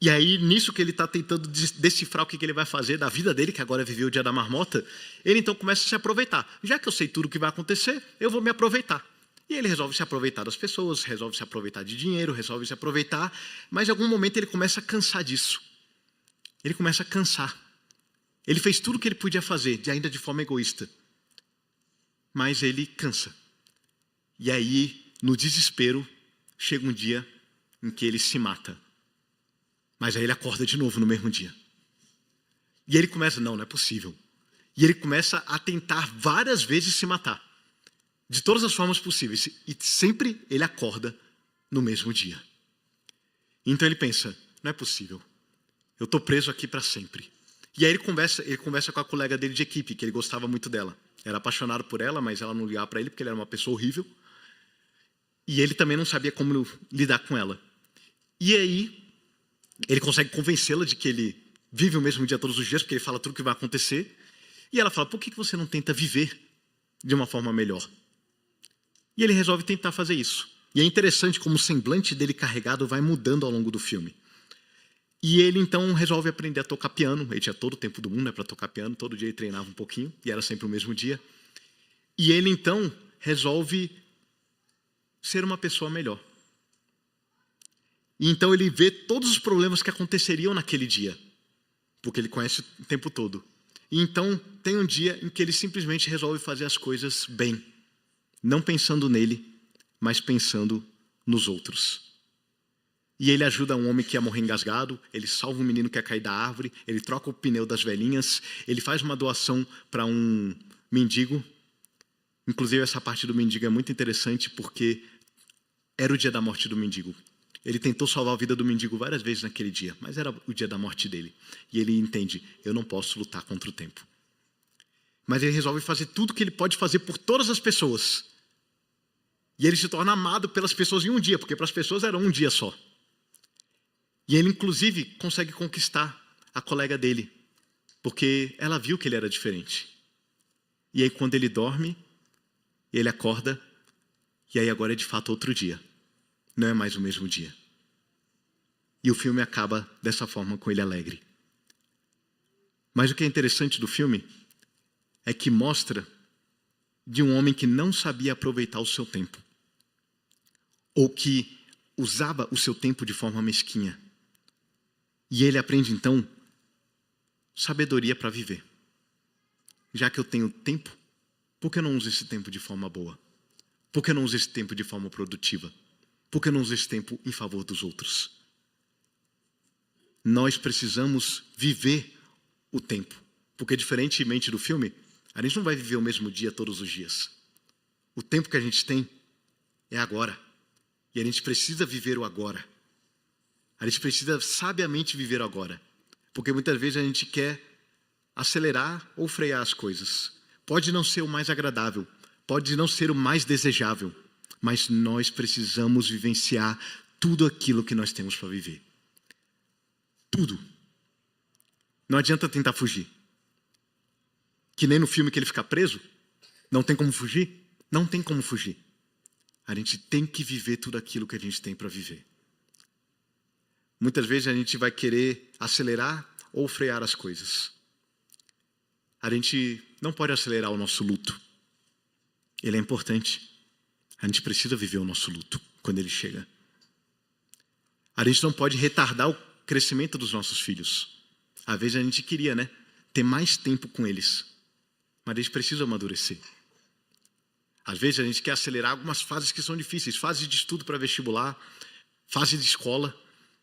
E aí, nisso que ele está tentando decifrar o que ele vai fazer da vida dele, que agora é viver o dia da marmota, ele então começa a se aproveitar. Já que eu sei tudo o que vai acontecer, eu vou me aproveitar. E ele resolve se aproveitar das pessoas, resolve se aproveitar de dinheiro, resolve se aproveitar, mas em algum momento ele começa a cansar disso. Ele começa a cansar. Ele fez tudo o que ele podia fazer, ainda de forma egoísta. Mas ele cansa. E aí, no desespero, chega um dia em que ele se mata. Mas aí ele acorda de novo no mesmo dia. E ele começa, não é possível. E ele começa a tentar várias vezes se matar. De todas as formas possíveis. E sempre ele acorda no mesmo dia. Então ele pensa, não é possível. Eu estou preso aqui para sempre. E aí ele conversa com a colega dele de equipe, que ele gostava muito dela. Era apaixonado por ela, mas ela não ligava para ele, porque ele era uma pessoa horrível. E ele também não sabia como lidar com ela. E aí, ele consegue convencê-la de que ele vive o mesmo dia todos os dias, porque ele fala tudo o que vai acontecer. E ela fala, por que você não tenta viver de uma forma melhor? E ele resolve tentar fazer isso. E é interessante como o semblante dele carregado vai mudando ao longo do filme. E ele então resolve aprender a tocar piano. Ele tinha todo o tempo do mundo para tocar piano. Todo dia ele treinava um pouquinho. E era sempre o mesmo dia. E ele então resolve ser uma pessoa melhor. E então ele vê todos os problemas que aconteceriam naquele dia. Porque ele conhece o tempo todo. E então tem um dia em que ele simplesmente resolve fazer as coisas bem. Não pensando nele, mas pensando nos outros. E ele ajuda um homem que ia morrer engasgado, ele salva um menino que ia cair da árvore, ele troca o pneu das velhinhas, ele faz uma doação para um mendigo. Inclusive essa parte do mendigo é muito interessante porque era o dia da morte do mendigo. Ele tentou salvar a vida do mendigo várias vezes naquele dia, mas era o dia da morte dele. E ele entende, eu não posso lutar contra o tempo. Mas ele resolve fazer tudo o que ele pode fazer por todas as pessoas. E ele se torna amado pelas pessoas em um dia, porque para as pessoas era um dia só. E ele, inclusive, consegue conquistar a colega dele, porque ela viu que ele era diferente. E aí, quando ele dorme, ele acorda, e aí agora é de fato outro dia. Não é mais o mesmo dia. E o filme acaba dessa forma, com ele alegre. Mas o que é interessante do filme é que mostra de um homem que não sabia aproveitar o seu tempo. Ou que usava o seu tempo de forma mesquinha. E ele aprende, então, sabedoria para viver. Já que eu tenho tempo, por que eu não uso esse tempo de forma boa? Por que eu não uso esse tempo de forma produtiva? Por que eu não uso esse tempo em favor dos outros? Nós precisamos viver o tempo. Porque, diferentemente do filme, a gente não vai viver o mesmo dia todos os dias. O tempo que a gente tem é agora. E a gente precisa viver o agora. A gente precisa sabiamente viver o agora. Porque muitas vezes a gente quer acelerar ou frear as coisas. Pode não ser o mais agradável. Pode não ser o mais desejável. Mas nós precisamos vivenciar tudo aquilo que nós temos para viver. Tudo. Não adianta tentar fugir. Que nem no filme que ele fica preso. Não tem como fugir? Não tem como fugir. A gente tem que viver tudo aquilo que a gente tem para viver. Muitas vezes a gente vai querer acelerar ou frear as coisas. A gente não pode acelerar o nosso luto. Ele é importante. A gente precisa viver o nosso luto quando ele chega. A gente não pode retardar o crescimento dos nossos filhos. Às vezes a gente queria, ter mais tempo com eles. Mas a gente precisa amadurecer. Às vezes a gente quer acelerar algumas fases que são difíceis. Fase de estudo para vestibular, fase de escola.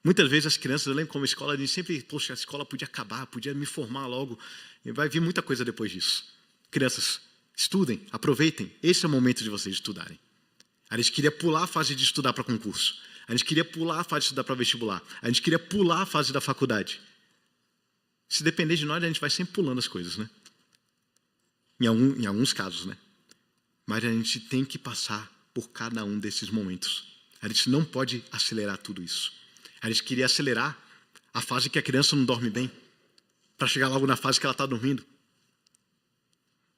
Muitas vezes as crianças, eu lembro como escola, a gente sempre, poxa, a escola podia acabar, podia me formar logo. E vai vir muita coisa depois disso. Crianças, Estudem, aproveitem. Esse é o momento de vocês estudarem. A gente queria pular a fase de estudar para concurso. A gente queria pular a fase de estudar para vestibular. A gente queria pular a fase da faculdade. Se depender de nós, a gente vai sempre pulando as coisas, né? Em alguns casos, né? Mas a gente tem que passar por cada um desses momentos. A gente não pode acelerar tudo isso. A gente queria acelerar a fase que a criança não dorme bem, para chegar logo na fase que ela está dormindo.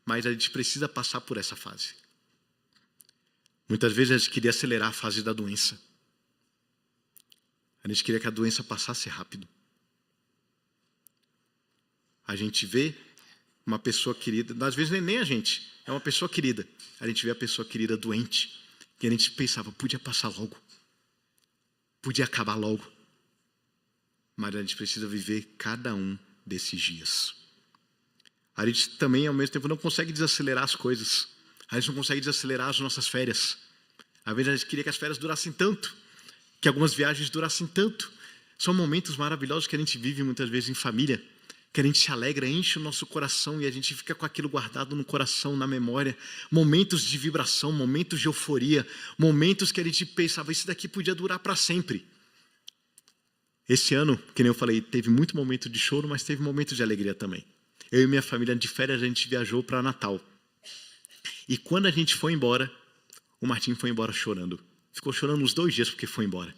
Mas a gente precisa passar por essa fase. Muitas vezes a gente queria acelerar a fase da doença. A gente queria que a doença passasse rápido. A gente vê uma pessoa querida, às vezes nem a gente, é uma pessoa querida. A gente vê a pessoa querida doente, e a gente pensava, podia passar logo. Podia acabar logo. Mas a gente precisa viver cada um desses dias. A gente também, ao mesmo tempo, não consegue desacelerar as coisas. A gente não consegue desacelerar as nossas férias. Às vezes a gente queria que as férias durassem tanto, que algumas viagens durassem tanto. São momentos maravilhosos que a gente vive muitas vezes em família, que a gente se alegra, enche o nosso coração e a gente fica com aquilo guardado no coração, na memória. Momentos de vibração, momentos de euforia, momentos que a gente pensava, isso daqui podia durar para sempre. Esse ano, que nem eu falei, teve muito momento de choro, mas teve momento de alegria também. Eu e minha família de férias, a gente viajou para Natal. E quando a gente foi embora, o Martim foi embora chorando. Ficou chorando uns 2 dias porque foi embora.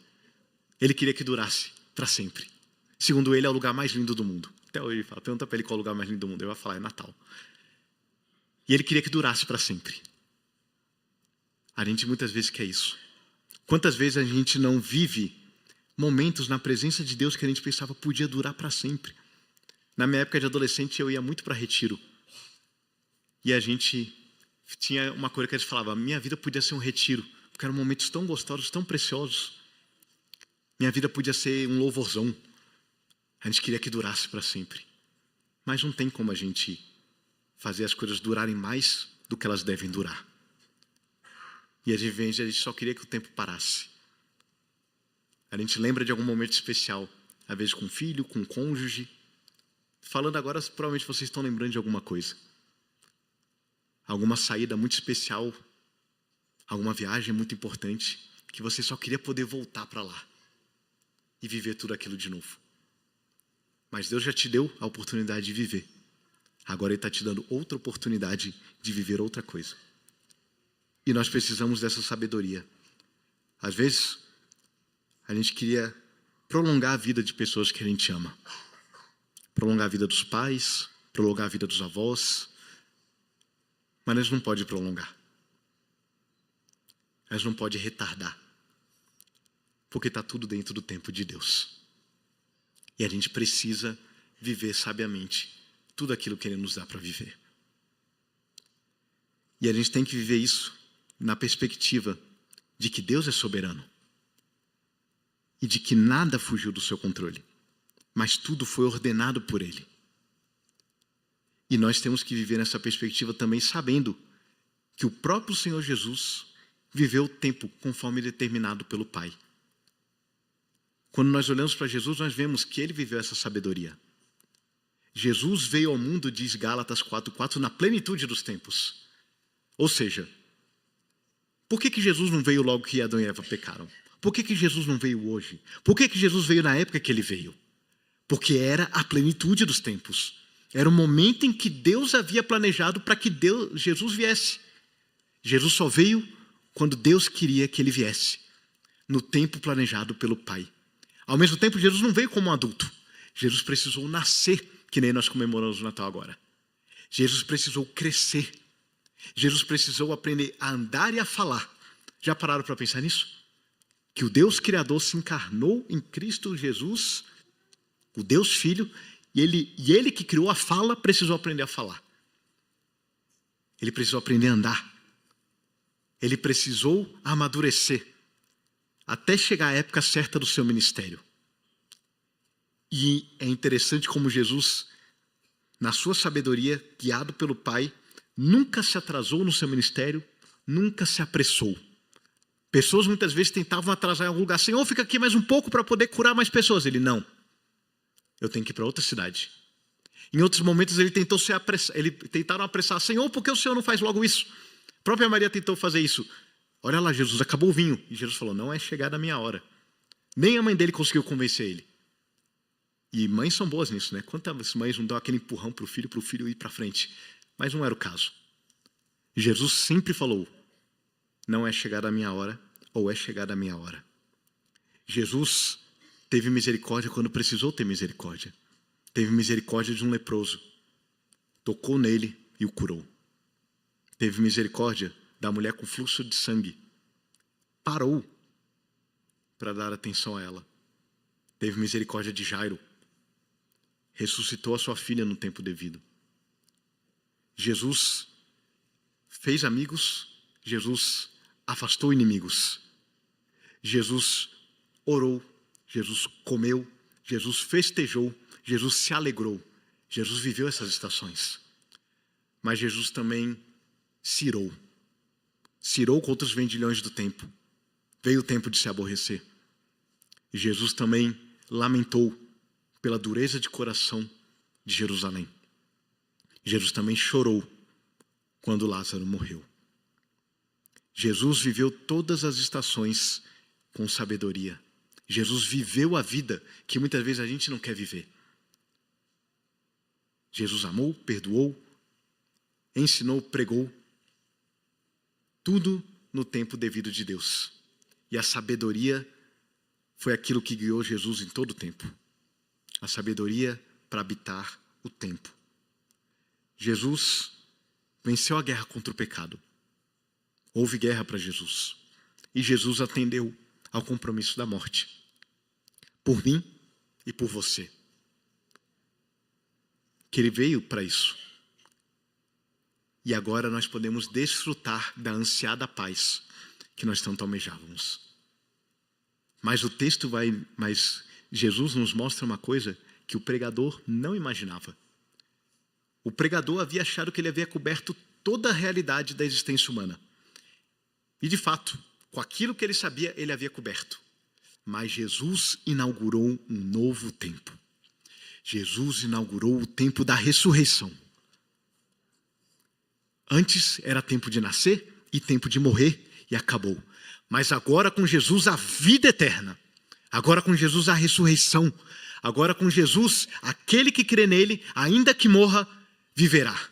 Ele queria que durasse para sempre. Segundo ele, é o lugar mais lindo do mundo. Até hoje ele fala, pergunta para ele qual é o lugar mais lindo do mundo. Ele vai falar, é Natal. E ele queria que durasse para sempre. A gente muitas vezes quer isso. Quantas vezes a gente não vive momentos na presença de Deus que a gente pensava podia durar para sempre. Na minha época de adolescente, eu ia muito para retiro. E a gente tinha uma coisa que a gente falava, minha vida podia ser um retiro, porque eram momentos tão gostosos, tão preciosos. Minha vida podia ser um louvorzão. A gente queria que durasse para sempre. Mas não tem como a gente fazer as coisas durarem mais do que elas devem durar. E às vezes a gente só queria que o tempo parasse. A gente lembra de algum momento especial, às vezes com o filho, com o cônjuge. Falando agora, provavelmente vocês estão lembrando de alguma coisa. Alguma saída muito especial, alguma viagem muito importante, que você só queria poder voltar para lá e viver tudo aquilo de novo. Mas Deus já te deu a oportunidade de viver. Agora Ele está te dando outra oportunidade de viver outra coisa. E nós precisamos dessa sabedoria. Às vezes, a gente queria prolongar a vida de pessoas que a gente ama. Prolongar a vida dos pais, prolongar a vida dos avós. Mas nós não pode prolongar. Nós não pode retardar. Porque está tudo dentro do tempo de Deus. E a gente precisa viver sabiamente tudo aquilo que Ele nos dá para viver. E a gente tem que viver isso na perspectiva de que Deus é soberano. E de que nada fugiu do seu controle. Mas tudo foi ordenado por Ele. E nós temos que viver nessa perspectiva também sabendo que o próprio Senhor Jesus viveu o tempo conforme determinado pelo Pai. Quando nós olhamos para Jesus, nós vemos que Ele viveu essa sabedoria. Jesus veio ao mundo, diz Gálatas 4:4, na plenitude dos tempos. Ou seja, por que Jesus não veio logo que Adão e Eva pecaram? Por que Jesus não veio hoje? Por que Jesus veio na época que Ele veio? Porque era a plenitude dos tempos. Era o momento em que Deus havia planejado para que Jesus viesse. Jesus só veio quando Deus queria que Ele viesse. No tempo planejado pelo Pai. Ao mesmo tempo, Jesus não veio como um adulto. Jesus precisou nascer, que nem nós comemoramos o Natal agora. Jesus precisou crescer. Jesus precisou aprender a andar e a falar. Já pararam para pensar nisso? Que o Deus Criador se encarnou em Cristo Jesus, o Deus Filho, e ele que criou a fala, precisou aprender a falar. Ele precisou aprender a andar. Ele precisou amadurecer. Até chegar à época certa do seu ministério. E é interessante como Jesus, na sua sabedoria, guiado pelo Pai, nunca se atrasou no seu ministério, nunca se apressou. Pessoas muitas vezes tentavam atrasar em algum lugar. Senhor, fica aqui mais um pouco para poder curar mais pessoas. Ele, não. Eu tenho que ir para outra cidade. Em outros momentos ele tentou tentaram apressar. Senhor, por que o Senhor não faz logo isso? A própria Maria tentou fazer isso. Olha lá, Jesus, acabou o vinho. E Jesus falou, não é chegada a minha hora. Nem a mãe dele conseguiu convencer ele. E mães são boas nisso, né? Quantas mães não dão aquele empurrão para o filho ir para frente? Mas não era o caso. Jesus sempre falou, não é chegada a minha hora, ou é chegada a minha hora. Jesus teve misericórdia quando precisou ter misericórdia. Teve misericórdia de um leproso. Tocou nele e o curou. Teve misericórdia da mulher com fluxo de sangue. Parou para dar atenção a ela. Teve misericórdia de Jairo. Ressuscitou a sua filha no tempo devido. Jesus fez amigos. Jesus afastou inimigos. Jesus orou. Jesus comeu. Jesus festejou. Jesus se alegrou. Jesus viveu essas estações. Mas Jesus também cirou. Cirou contra os vendilhões do tempo. Veio o tempo de se aborrecer. E Jesus também lamentou pela dureza de coração de Jerusalém. Jesus também chorou quando Lázaro morreu. Jesus viveu todas as estações com sabedoria. Jesus viveu a vida que muitas vezes a gente não quer viver. Jesus amou, perdoou, ensinou, pregou. Tudo no tempo devido de Deus. E a sabedoria foi aquilo que guiou Jesus em todo o tempo. A sabedoria para habitar o tempo. Jesus venceu a guerra contra o pecado. Houve guerra para Jesus. E Jesus atendeu ao compromisso da morte. Por mim e por você. Que ele veio para isso. E agora nós podemos desfrutar da ansiada paz que nós tanto almejávamos. Mas Jesus nos mostra uma coisa que o pregador não imaginava. O pregador havia achado que ele havia coberto toda a realidade da existência humana. E de fato, com aquilo que ele sabia, ele havia coberto. Mas Jesus inaugurou um novo tempo. Jesus inaugurou o tempo da ressurreição. Antes era tempo de nascer e tempo de morrer e acabou. Mas agora com Jesus a vida eterna. Agora com Jesus a ressurreição. Agora com Jesus, aquele que crê nele, ainda que morra, viverá.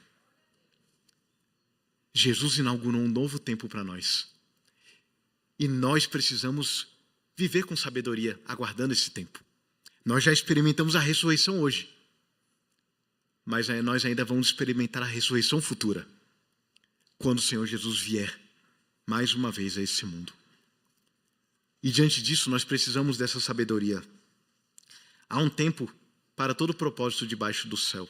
Jesus inaugurou um novo tempo para nós. E nós precisamos viver com sabedoria, aguardando esse tempo. Nós já experimentamos a ressurreição hoje. Mas nós ainda vamos experimentar a ressurreição futura. Quando o Senhor Jesus vier mais uma vez a esse mundo. E diante disso, nós precisamos dessa sabedoria. Há um tempo para todo propósito debaixo do céu.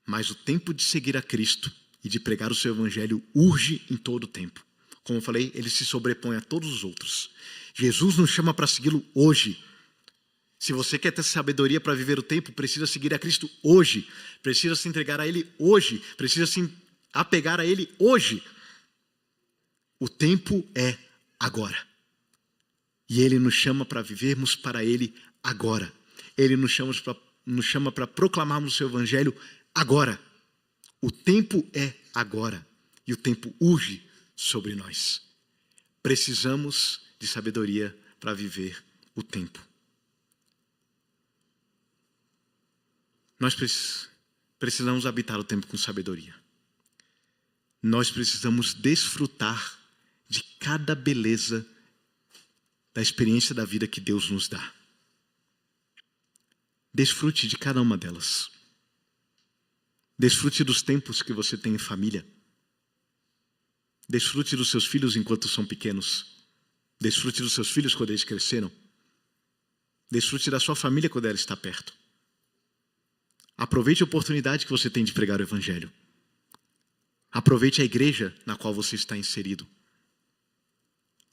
Mas o tempo de seguir a Cristo e de pregar o seu evangelho urge em todo o tempo. Como eu falei, ele se sobrepõe a todos os outros. Jesus nos chama para segui-lo hoje. Se você quer ter sabedoria para viver o tempo, precisa seguir a Cristo hoje. Precisa se entregar a Ele hoje. Precisa se apegar a Ele hoje. O tempo é agora. E Ele nos chama para vivermos para Ele agora. Ele nos chama para proclamarmos o seu evangelho agora. O tempo é agora. E o tempo urge sobre nós. Precisamos de sabedoria para viver o tempo. Nós precisamos habitar o tempo com sabedoria. Nós precisamos desfrutar de cada beleza da experiência da vida que Deus nos dá. Desfrute de cada uma delas. Desfrute dos tempos que você tem em família. Desfrute dos seus filhos enquanto são pequenos. Desfrute dos seus filhos quando eles cresceram. Desfrute da sua família quando ela está perto. Aproveite a oportunidade que você tem de pregar o evangelho. Aproveite a igreja na qual você está inserido.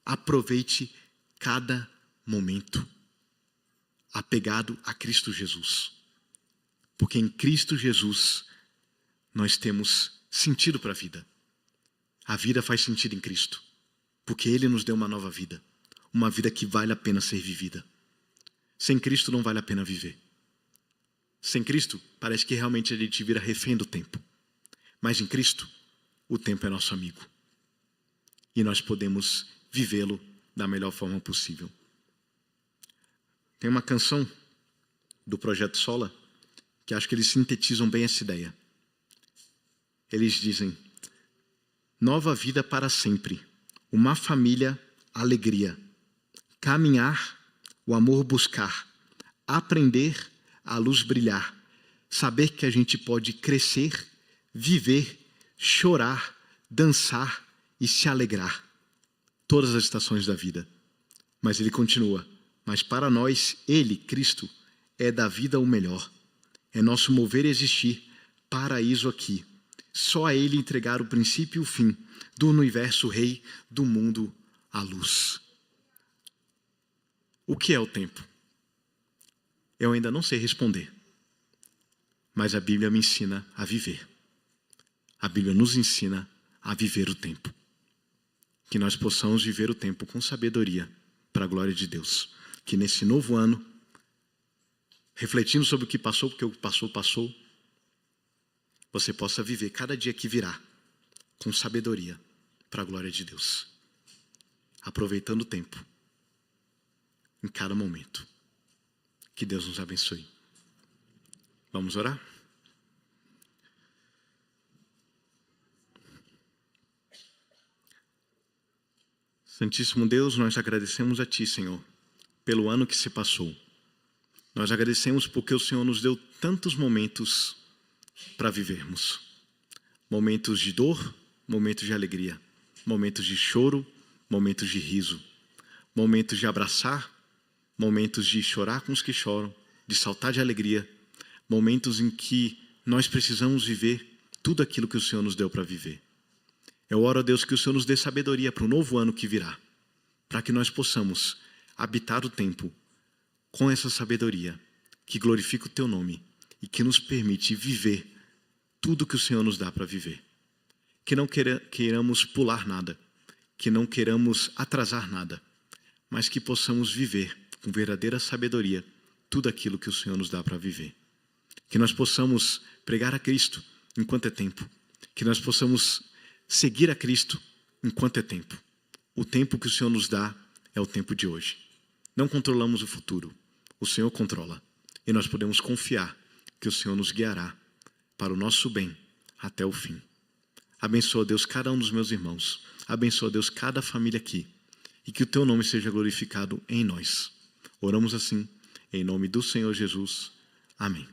Aproveite cada momento apegado a Cristo Jesus. Porque em Cristo Jesus nós temos sentido para a vida. A vida faz sentido em Cristo. Porque Ele nos deu uma nova vida. Uma vida que vale a pena ser vivida. Sem Cristo não vale a pena viver. Sem Cristo, parece que realmente a gente vira refém do tempo. Mas em Cristo, o tempo é nosso amigo. E nós podemos vivê-lo da melhor forma possível. Tem uma canção do Projeto Sola que acho que eles sintetizam bem essa ideia. Eles dizem: nova vida para sempre, uma família, alegria, caminhar, o amor buscar, aprender, a luz brilhar, saber que a gente pode crescer, viver, chorar, dançar e se alegrar. Todas as estações da vida. Mas ele continua: mas para nós, ele, Cristo, é da vida o melhor. É nosso mover e existir, paraíso aqui. Só a ele entregar o princípio e o fim, do universo rei, do mundo a luz. O que é o tempo? Eu ainda não sei responder. Mas a Bíblia me ensina a viver. A Bíblia nos ensina a viver o tempo. Que nós possamos viver o tempo com sabedoria, para a glória de Deus. Que nesse novo ano, refletindo sobre o que passou, porque o que passou, você possa viver cada dia que virá com sabedoria, para a glória de Deus. Aproveitando o tempo, em cada momento. Que Deus nos abençoe. Vamos orar? Santíssimo Deus, nós agradecemos a Ti, Senhor, pelo ano que se passou. Nós agradecemos porque o Senhor nos deu tantos momentos para vivermos. Momentos de dor, momentos de alegria. Momentos de choro, momentos de riso. Momentos de abraçar, momentos de chorar com os que choram, de saltar de alegria. Momentos em que nós precisamos viver tudo aquilo que o Senhor nos deu para viver. Eu oro a Deus que o Senhor nos dê sabedoria para o novo ano que virá, para que nós possamos habitar o tempo com essa sabedoria que glorifica o Teu nome e que nos permite viver tudo que o Senhor nos dá para viver. Que não queiramos pular nada, que não queiramos atrasar nada, mas que possamos viver com verdadeira sabedoria tudo aquilo que o Senhor nos dá para viver. Que nós possamos pregar a Cristo enquanto é tempo, que nós possamos seguir a Cristo enquanto é tempo. O tempo que o Senhor nos dá é o tempo de hoje. Não controlamos o futuro, o Senhor controla. E nós podemos confiar que o Senhor nos guiará para o nosso bem até o fim. Abençoa, Deus, cada um dos meus irmãos. Abençoa, Deus, cada família aqui. E que o Teu nome seja glorificado em nós. Oramos assim, em nome do Senhor Jesus. Amém.